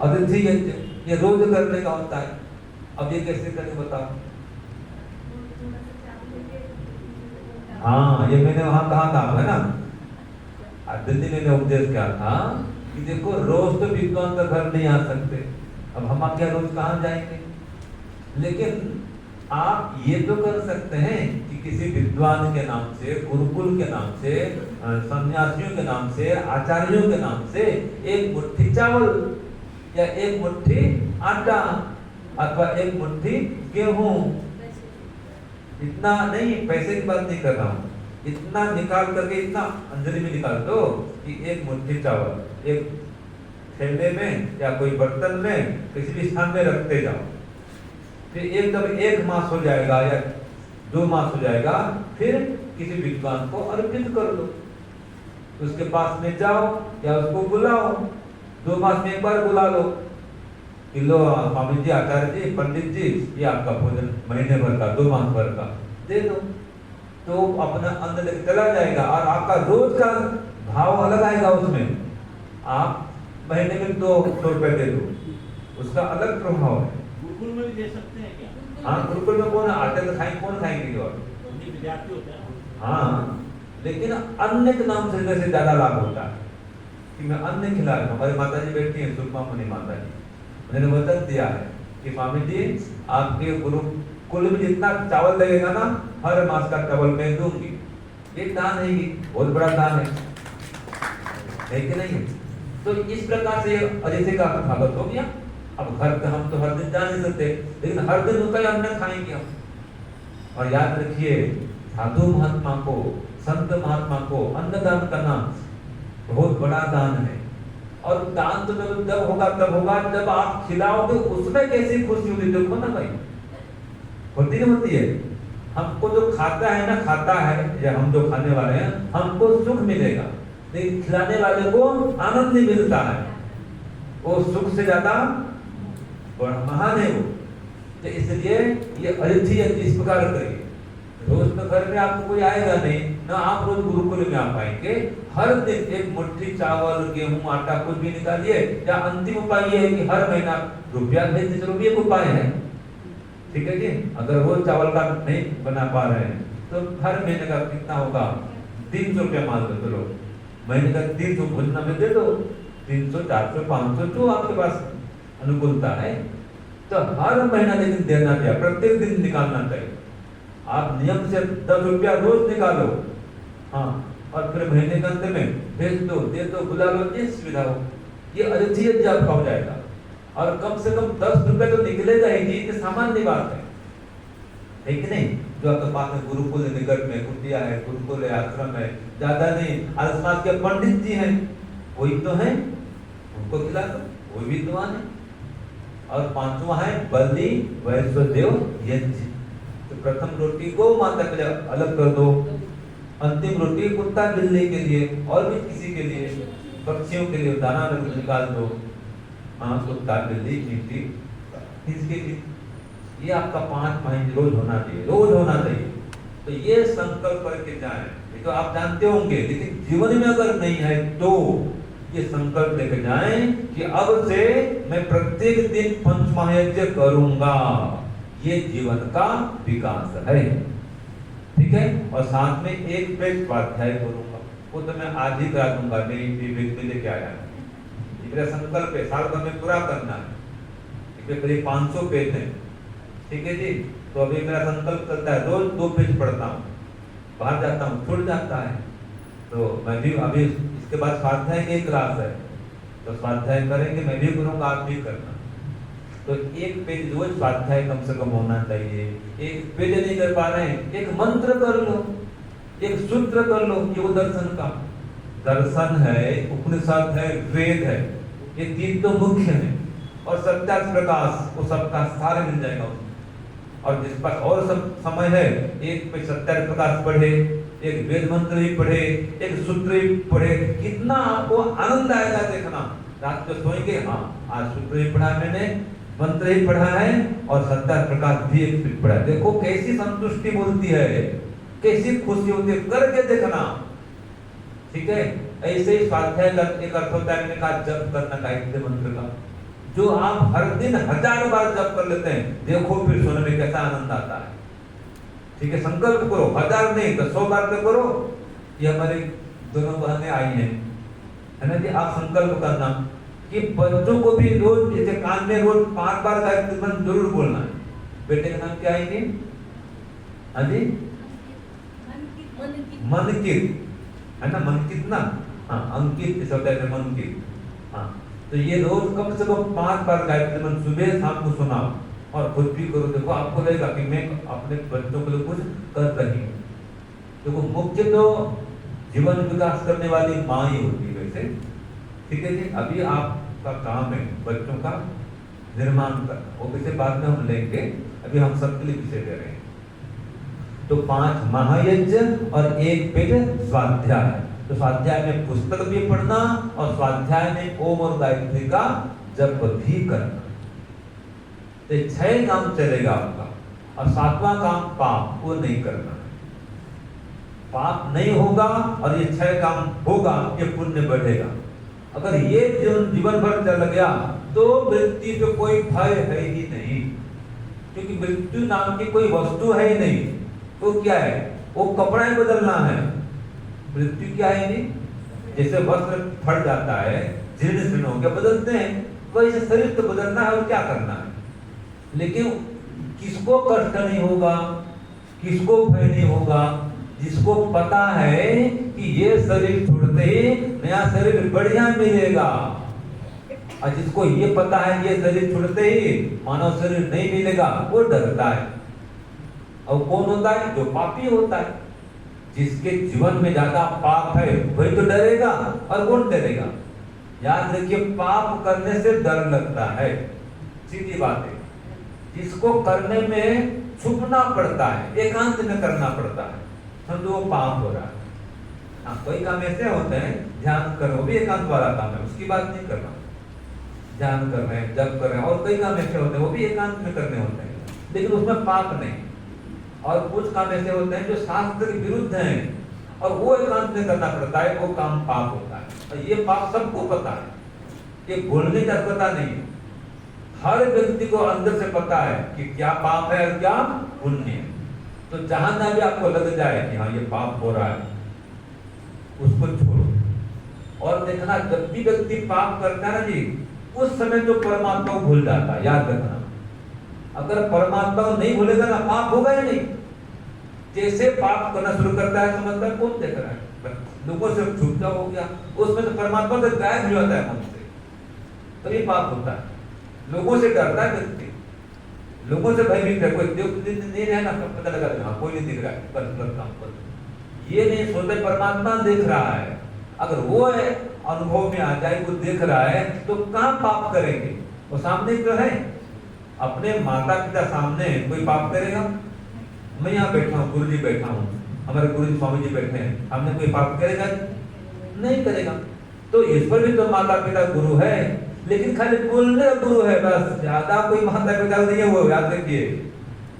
अतिथि यज्ञ। ये रोज करने का होता है। अब ये कैसे करें बताओ? हाँ, ये मैंने वहां कहा था, है ना, दिल्ली में उपदेश किया था कि देखो रोज तो विद्वान का घर नहीं आ सकते, अब हम क्या रोज कहाँ जाएंगे? लेकिन आप ये तो कर सकते हैं कि किसी विद्वान के नाम से, गुरुकुल के नाम से, सन्यासियों के नाम से, आचार्यों के नाम से एक मुट्ठी चावल या एक मुट्ठी आटा अथवा एक मुट्ठी गेहूं, इतना नहीं, पैसे की बात नहीं कर रहा हूँ, इतना निकाल करके, इतना अंजलि में निकाल दो कि एक मुट्ठी चावल एक थैले में या कोई बर्तन में किसी भी स्थान में रखते जाओ। फिर एकदम 1 मास हो जाएगा या 2 मास हो जाएगा, फिर किसी विद्वान को अर्पित कर दो। उसके पास में जाओ या उसको बुलाओ, 2 मास में एक बार बुला लो कि लो स्वामी जी, आचार्य जी, पंडित जी, ये आपका भोजन महीने भर का, 2 मास भर का दे दो। तो अपना अन्न लेकर चला जाएगा और आपका रोज का भाव अलग आएगा। उसमें आप महीने में 200 रुपए दे दो, उसका अलग प्रभाव है। गुरुकुल में भी दे सकते हैं क्या? हाँ, गुरुकुल में कौन आते तो खाएंगे, कौन खाएंगे? और विद्यार्थी होते हैं। हाँ, लेकिन अन्न के नाम से जैसे ज्यादा लाभ होता है कि मैं अन्न खिला रहा हूँ। हमारी माता जी बैठी हैं, सुषमा मुनि माता जी, उन्होंने वचन दिया है कि स्वामी जी, आपके गुरुकुल में जितना चावल लगेगा ना, हर मास का चावल मैं दूंगी। ये दान है, ये बहुत बड़ा दान है कि नहीं? तो इस प्रकार से अतिथि का स्वागत हो गया। अब घर पे हम तो हर दिन जा नहीं सकते, लेकिन हर दिन उनका अन्न खाएंगे हम। और याद रखिए, साधु महात्मा को, संत महात्मा को अन्नदान करना बहुत बड़ा दान है। और दान तो जब होगा तब होगा जब आप खिलाओगे, उसमें कैसी खुशी होती देखो ना भाई, होती नहीं होती है? हमको जो खाता है ना, खाता है, या हम जो खाने वाले हैं, हमको सुख मिलेगा, लेकिन खिलाने वाले को आनंद नहीं मिलता है। वो सुख से ज्यादा महान है वो। तो इसलिए ये अतिथि इस प्रकार करिए। रोज तो घर में आपको कोई आएगा नहीं ना, आप रोज गुरुकुल में आ पाएंगे। हर दिन एक मुट्ठी चावल, गेहूं, आटा कुछ भी निकालिए, या अंतिम उपाय ये है कि हर महीना रुपया भेज दीजिए, भी एक उपाय है, ठीक है जी। अगर रोज चावल का नहीं बना पा रहे हैं तो हर महीने का कितना होगा? 300 रुपया मान लो, चलो महीने का 300 भोजन में दे दो, 300, 400, 500 जो आपके पास अनुकूलता है। तो हर महीना लेकिन देना चाहिए, प्रत्येक दिन निकालना चाहिए। आप नियम से 10 रुपया रोज निकालो, हाँ, और फिर महीने के अंत में भेज दो, दे दो, बुला लो, जिस सुविधा हो। ये अतिथि यज्ञ आपका हो जाएगा। और कम से कम 10 रुपए तो निकलेगा ही, ये सामान्य बात है कि नहीं? जो आपके पास में गुरुकुल निकट में कुटिया है, गुरुकुल है, आश्रम है, ज्यादा नहीं, आसपास के पंडित जी हैं, कोई तो है, उनको खिला दो, वो भी विद्वान है। और 5वां है बलि वैश्वदेव यज्ञ। तो प्रथम रोटी गौ माता के लिए अलग कर दो, अंतिम रोटी कुत्ता बिल्ली के लिए और भी किसी के लिए, पक्षियों के लिए दाना निकाल दो, हाँ, कुत्ता बिल्ली चींटी इसके लिए। ये आपका 5 महीने रोज होना चाहिए, रोज होना चाहिए। तो ये संकल्प करके जाएं। ये तो आप जानते होंगे, लेकिन जीवन में अगर नहीं है तो ये संकल्प लेके जाएं कि अब से मैं प्रत्येक दिन पंचमहायज्ञ करूंगा। ये जीवन का विकास है, ठीक है। और साथ में एक पेज स्वाध्याय करूंगा, वो तो मैं आज ही करा दूंगा, मेरी विवेक में लेके आया है। मेरा संकल्प है, साल भर में पूरा करना है। करीब 500 पेज है, ठीक है जी। तो अभी मेरा संकल्प चलता है, रोज 2 पेज पढ़ता हूँ, बाहर जाता हूँ, छूट जाता है। तो मैं भी अभी इसके बाद स्वाध्याय की क्लास है, तो स्वाध्याय करेंगे, मैं भी करूँगा, आप भी करना। तो 1 पेज रोज स्वाध्याय कम से कम होना चाहिए। 1 पेज नहीं कर पा रहे हैं, एक मंत्र कर लो, एक सूत्र कर लो। ये वो दर्शन का दर्शन है, उपनिषद है, वेद है, ये 3 तो मुख्य है। और सत्यार्थ प्रकाश, वो सबका सार मिल जाएगा उसमें। और जिस पास और सब समय है, एक पे सत्यार्थ प्रकाश पढ़े, एक वेद मंत्र भी पढ़े, एक सूत्र भी पढ़े, कितना आपको आनंद आएगा देखना। रात को सोएंगे, हाँ आज सूत्र ही पढ़ा मैंने, मंत्र ही पढ़ा है और सत्या प्रकाश भी एक पढ़ा है। देखो कैसी संतुष्टि बोलती है, कैसी खुशी होती है, करके देखना। ठीक है, ऐसे ही स्वाध्याय का एक अर्थ होता है, मैंने कहा जप करना गायत्री मंत्र का, जो आप हर दिन 1000 बार जप कर लेते हैं, देखो फिर सोने में कैसा आनंद आता है। ठीक है, संकल्प करो, 1000 नहीं तो 100 बार तो करो। ये हमारी दोनों बहनें आई हैं, है ना जी। आप संकल्प करना कि बच्चों को भी रोज जैसे कान में रोज 5 बार गायत्री मंत्र जरूर बोलना है। बेटे का नाम क्या है जी? हाँ जी, मनकित है ना, मनकित ना, हाँ अंकित शब्द है मनकित। हाँ तो ये रोज कम से कम 5 बार गायत्री मंत्र सुबह शाम को सुनाओ और खुद भी करो। देखो आपको लगेगा कि मैं अपने बच्चों के लिए कुछ कर रही हूँ। देखो मुख्य तो जीवन विकास करने वाली माँ ही होती है वैसे। ठीक है जी, अभी आपका काम है बच्चों का निर्माण करना, वो विषय बाद में हम लेंगे, अभी हम सबके लिए विषय दे रहे हैं। तो 5 महायज्ञ और 1 पेट स्वाध्याय। तो स्वाध्याय में पुस्तक भी पढ़ना और स्वाध्याय में ओम और गायत्री का जप भी करना। तो 6 काम चलेगा आपका, और 7वां काम पाप, वो नहीं करना। पाप नहीं होगा और ये 6 काम होगा, ये पुण्य बढ़ेगा। अगर ये जीवन भर चल गया तो मृत्यु पे कोई भय है ही नहीं, क्योंकि मृत्यु नाम की कोई वस्तु है ही नहीं। तो क्या है, वो कपड़ा ही बदलना है। मृत्यु क्या है नहीं, जैसे वस्त्र फट जाता है, जीर्ण शीर्ण हो गया, बदलते हैं, वैसे शरीर तो बदलना है और क्या करना है। लेकिन किसको कष्ट नहीं होगा, किसको भय नहीं होगा? जिसको पता है कि ये शरीर छोड़ते ही नया शरीर बढ़िया मिलेगा, और जिसको ये पता है ये शरीर छोड़ते ही मानव शरीर नहीं मिलेगा, वो डरता है। और कौन होता है? जो पापी होता है। जिसके जीवन में ज्यादा पाप है वही तो डरेगा, और कौन डरेगा? याद रखिए, पाप करने से डर लगता है, सीधी बात है। जिसको करने में छुपना पड़ता है, एकांत में करना पड़ता है, समझो वो पाप हो रहा है। हाँ, कोई काम ऐसे होते हैं ध्यान करो, वो भी एकांत वाला काम है, उसकी बात नहीं कर रहा। ध्यान कर रहे हैं, जप कर रहे हैं, और कई काम ऐसे होते हैं वो भी एकांत में करने होते हैं, लेकिन उसमें पाप नहीं। और कुछ काम ऐसे होते हैं जो शास्त्र के विरुद्ध हैं और वो एकांत में करना पड़ता है, वो काम पाप होता है। और ये पाप सबको पता है, ये बोलने का पता नहीं है। हर व्यक्ति को अंदर से पता है कि क्या पाप है और क्या पुण्य है। तो जहां ना भी आपको लग जाए कि हाँ ये पाप हो रहा है, उसको छोड़ो। और देखना, जब भी व्यक्ति पाप करता है ना जी, उस समय तो परमात्मा को भूल जाता है, याद रखना। अगर परमात्मा को नहीं भूलेगा ना, पाप होगा ही नहीं। जैसे पाप करना शुरू करता है, समझता है कौन देख रहा है, लोगों से छूटा हो गया, उसमें तो परमात्मा तो गायब हो जाता है मन से, तभी पाप होता है। लोगों से डरता है व्यक्ति, लोगों से भयभीत है, कोई नहीं रहना, पता लगा हाँ कोई नहीं दिख रहा है, गलत काम कर, ये नहीं सोचते परमात्मा देख रहा है। अगर वो अनुभव में आ जाए, वो देख रहा है, तो कहाँ पाप करेंगे? वो सामने तो है, अपने माता पिता सामने कोई पाप करेगा? मैं यहाँ बैठा हूँ, गुरु जी बैठा हूँ, हमारे गुरु जी स्वामी जी बैठे हैं, हमने कोई पाप करेगा? नहीं करेगा। तो ईश्वर भी तो माता पिता गुरु है, लेकिन खाली बोलने का गुरु है बस, ज्यादा कोई माता पिता नहीं है, वो याद रखिए।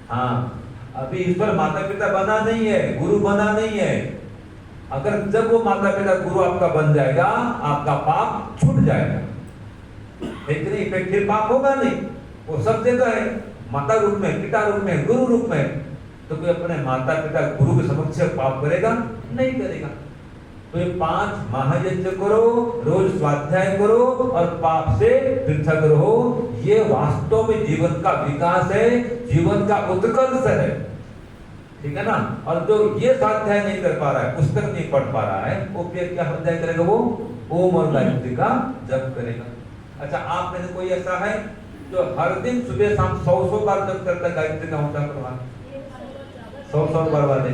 हाँ, अभी ईश्वर माता पिता बना नहीं है, गुरु बना नहीं है। अगर जब वो माता पिता गुरु आपका बन जाएगा, आपका पाप छूट जाएगा, लेकिन फिर पाप होगा नहीं। वो सब जगह है, माता रूप में, पिता रूप में, गुरु रूप में। तो कोई अपने माता पिता गुरु के समक्ष पाप करेगा? नहीं करेगा। तो ये 5 महायज्ञ करो, रोज स्वाध्याय करो और पाप से पृथक रहो। ये वास्तव में जीवन का विकास है, जीवन का उत्कर्ष है, ठीक है ना। और जो ये स्वाध्याय नहीं कर पा रहा है, पुस्तक नहीं पढ़ पा रहा है, वो फिर क्या स्वाध्याय करेगा? वो ओम और गायत्री का जप करेगा। अच्छा, आप में से कोई ऐसा है जो हर दिन सुबह शाम 100 बार जप करता है गायत्री का? होता करवा 100 बार वाले,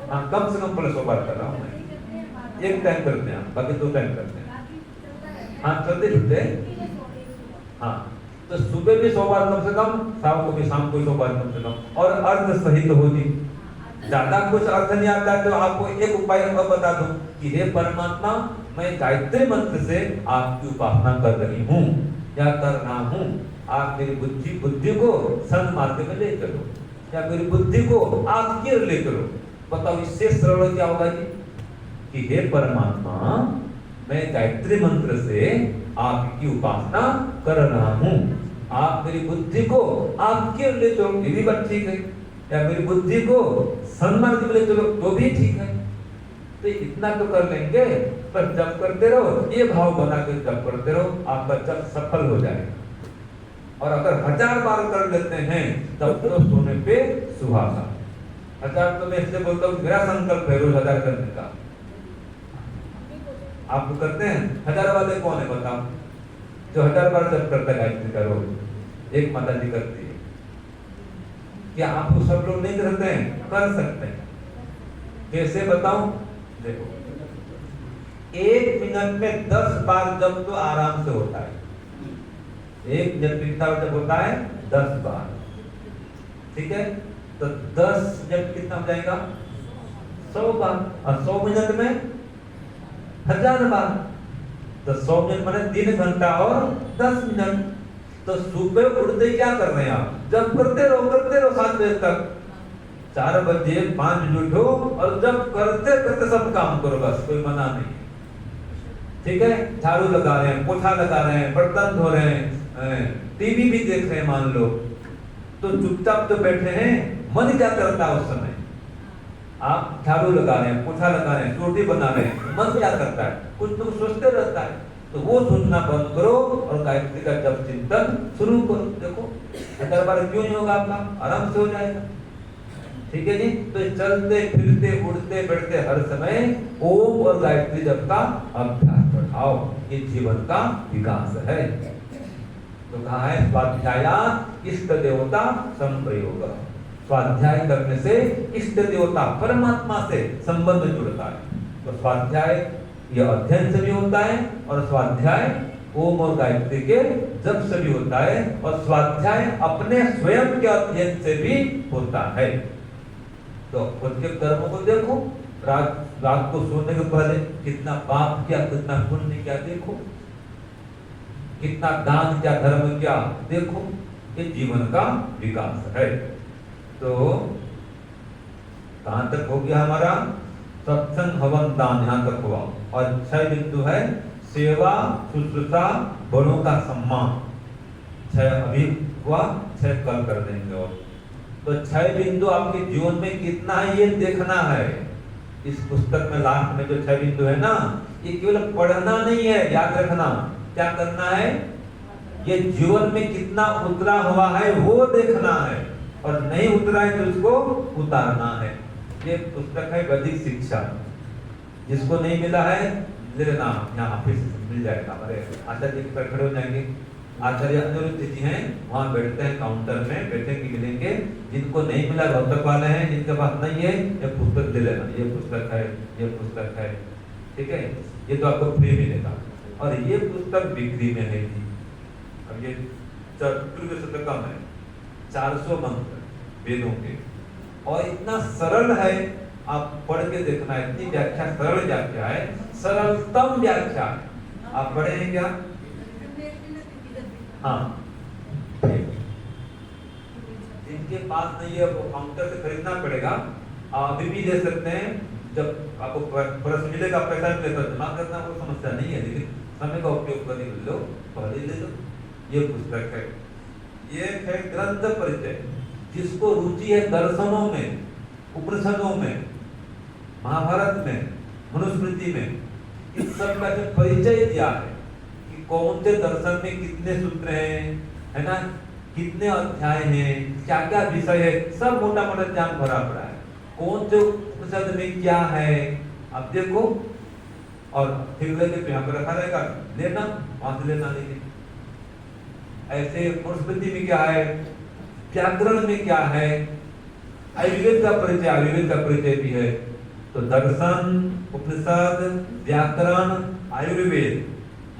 हाँ कम से कम 100 बार कर रहा हूँ मैं। एक टाइम करते हैं, बाकी 2 टाइम करते हैं। हाँ चलते छुट्टे, हाँ तो सुबह भी 100 बार कम से कम, शाम को भी 100 बार कम से कम, और अर्ध सहित हो जी। ज्यादा कुछ अर्थ नहीं आता तो आपको एक उपाय और बता दूं कि हे परमात्मा, मैं गायत्री मंत्र से आपकी उपासना कर रही हूँ या कर रहा हूँ, आप मेरी बुद्धि को सन्मार्ग में ले चलो, या मेरी बुद्धि को आपकी ओर ले चलो। बताओ इससे सरल क्या होगा जी कि हे परमात्मा, मैं गायत्री मंत्र से आपकी उपासना कर रहा हूँ, आप मेरी बुद्धि को आपके ओर ले चलो, ये भी बात ठीक है, या मेरी बुद्धि को सन्मार्ग में ले चलो तो भी ठीक है। तो इतना तो कर लेंगे, पर जब करते रहो, ये भाव बना के जब करते रहो, आपका जब सफल हो जाएगा। और अगर 1000 बार कर लेते हैं तब तो सोने पे सुहागा। 1000 तो मैं इससे बोलता हूँ, मेरा संकल्प है रोज 1000 करने का। आप तो करते हैं? 1000 वाले कौन है बताओ, जो 1000 बार जब करता है गायत्री का रोज? एक माता जी करती है। क्या आपको सब लोग नहीं करते हैं? कर सकते हैं। कैसे बताऊं? देखो, 1 मिनट में 10 बार जब तो आराम से होता है। 1 मिनट कितना जब होता है? 10 बार, ठीक है? तो 10 जब कितना हो जाएगा? 100 बार, और 100 मिनट में 1000 बार, तो 100 मिनट माने 3 घंटा और 10 मिनट। तो सुबह उठते क्या कर रहे हैं आप? जब करते रहो 7 बजे तक, 4 बजे 5 बजे उठो और जब करते करते सब काम करो, बस कोई मना नहीं, ठीक है? झाड़ू लगा रहे हैं, पोछा लगा रहे हैं, बर्तन धो रहे हैं, टीवी भी देख रहे हैं मान लो, तो चुपचाप तो बैठे हैं, मन क्या करता है उस समय? आप झाड़ू लगा रहे हैं, पोछा लगा रहे हैं, रोटी बना रहे हैं, मन क्या करता है? कुछ तो सोचते रहता है। तो वो सोचना बंद करो और गायत्री का जप चिंतन शुरू करो। देखो 1000 बार क्यों नहीं होगा आपका? आराम से हो जाएगा, ठीक है जी? तो चलते फिरते उड़ते बैठते हर समय ओम और गायत्री जप का अभ्यास बढ़ाओ, ये जीवन का विकास है। तो कहा है स्वाध्याय इष्ट देवता संप्रयोग। स्वाध्याय करने से इष्ट देवता परमात्मा से संबंध जुड़ता है। तो स्वाध्याय यह अध्ययन से भी होता है, और स्वाध्याय ओम और गायत्री के जप से भी होता है, और स्वाध्याय अपने स्वयं के अध्ययन से भी होता है। तो खुद के कर्मों को देखो, रात को सोने के पहले कितना पाप किया, कितना पुण्य किया देखो, कितना दान किया, धर्म किया देखो, ये जीवन का विकास है। तो कहां तक हो गया हमारा? सत्संग हवन दान यहाँ तक हुआ। और 6 बिंदु है सेवा शुश्रूषा बड़ों का सम्मान। 6 अभी हुआ, 6 कल कर देंगे। और तो 6 बिंदु आपके जीवन में कितना है ये देखना है। इस पुस्तक में लास्ट में जो 6 बिंदु है ना, ये केवल पढ़ना नहीं है, याद रखना। क्या करना है? ये जीवन में कितना उतरा हुआ है वो देखना है, और नहीं उतरा है तो उसको उतारना है। ये पुस्तक है वैदिक शिक्षा। जिसको नहीं मिला है ले लेना, यहाँ ऑफिस मिल जाएगा। हमारे आचार्य जी पर खड़े हो जाएंगे, आचार्य अनिरुद्ध जी हैं, वहाँ बैठते हैं, काउंटर में बैठेंगे, मिलेंगे। जिनको नहीं मिला रोहतक वाले हैं, जिनके पास नहीं है ये पुस्तक ले लेना। ये पुस्तक है, ये पुस्तक है, ठीक है? ये तो आपको फ्री मिलेगा। और ये पुस्तक बिक्री में है जी। अब ये चतुर्वेद शतकम है, 400 मंत्र वेदों के, और इतना सरल है, आप पढ़ के देखना। इतनी व्याख्या सरल व्याख्या है, सरलतम व्याख्या है। आप पढ़े हैं क्या? हाँ, जिनके पास नहीं है वो काउंटर से खरीदना पड़ेगा। अभी भी दे सकते हैं, जब आपको परस मिलेगा, पैसा मिलेगा जमा करना, कोई समस्या नहीं है। लेकिन समय का उपयोग करने के लिए पहले ले लो। ये पुस्तक है, ये है ग्रंथ परिचय। जिसको रुचि है दर्शनों में, उपनिषदों में, महाभारत में, मनुस्मृति में, इस सब का जो परिचय दिया है कि कौन से दर्शन में कितने सूत्र हैं, है ना, कितने अध्याय हैं, क्या क्या विषय है, सब मोटा मोटा ज्ञान भरा पड़ा है। कौन से उपनिषद में क्या है आप देखो, और फिर लेके यहाँ पर रखा रहेगा, लेना वहां से लेना। लेकिन ऐसे मनुस्मृति में क्या है, व्याकरण में क्या है, आयुर्वेद का परिचय, आयुर्वेद का परिचय भी है। तो दर्शन, उपनिषद, व्याकरण, आयुर्वेद,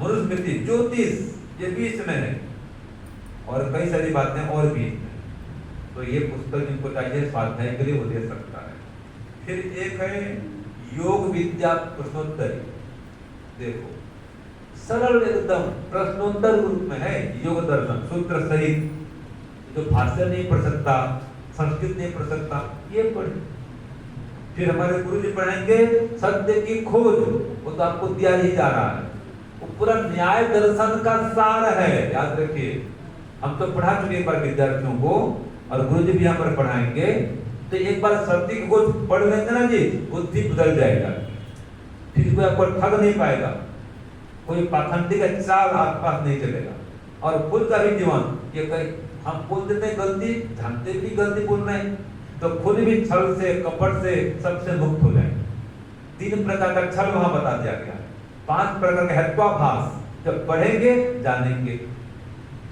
मनुस्मृति, ज्योतिष, ये बीच में है, और कई सारी बातें और बीच में। तो ये पुस्तक जिनको चाहिए स्वाध्याय के लिए वो दे सकता है। फिर एक है योग विद्या प्रश्नोत्तरी। देखो सरल एकदम प्रश्नोत्तर रूप में है योग दर्शन सूत्र सहित, जो भाष्य नहीं पढ़ सकता, संस्कृत नहीं पढ़ सकता, ये पढ़े। फिर हमारे गुरु जी पढ़ाएंगे सत्य की खोज, वो तो आपको दिया ही जा रहा है, वो पूरा न्याय दर्शन का सार है, याद रखिए। हम तो पढ़ा चुके एक बार विद्यार्थियों को, और गुरु जी भी यहाँ पर पढ़ाएंगे, तो एक बार सत्य की खोज पढ़ लेंगे ना जी, बुद्धि बदल जाएगा, फिर कोई आपको ठग नहीं पाएगा, कोई पाखंडी का चाल आसपास नहीं चलेगा। और खुद का भी जीवन, ये कहीं हम बोल देते हैं गलती, जानते भी गलती बोल रहे हैं, तो खुद भी छल से कपट से सबसे मुक्त हो जाए। 3 प्रकार का छल वहां बता दिया गया है, 5 प्रकार का हेत्वाभास, जब पढ़ेंगे जानेंगे।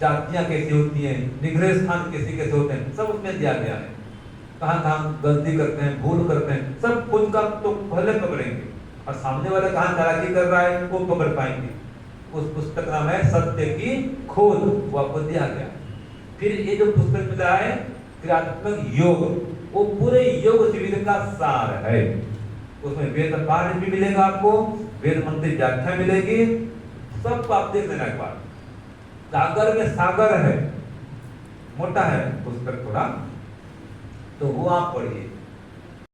जातियां कैसी होती हैं, निग्रह स्थान कैसे होते हैं, सब उसमें दिया गया है। कहाँ कहाँ गलती करते हैं, भूल करते हैं, सब खुद का तो पहले पकड़ेंगे, और सामने वाला कहाँ चालाकी कर रहा है वो पकड़ पाएंगे। उस पुस्तक नाम है सत्य की खोज, वो आपको दिया गया। फिर ये जो पुस्तक मिला है क्रियात्मक योग, वो पूरे योग शिविर का सार है। उसमें वेद पाठ भी मिलेगा आपको, वेद मंत्र व्याख्या मिलेगी, सब आप देख लेना एक बार। सागर में सागर है, मोटा है पुस्तक थोड़ा, तो वो आप पढ़िए।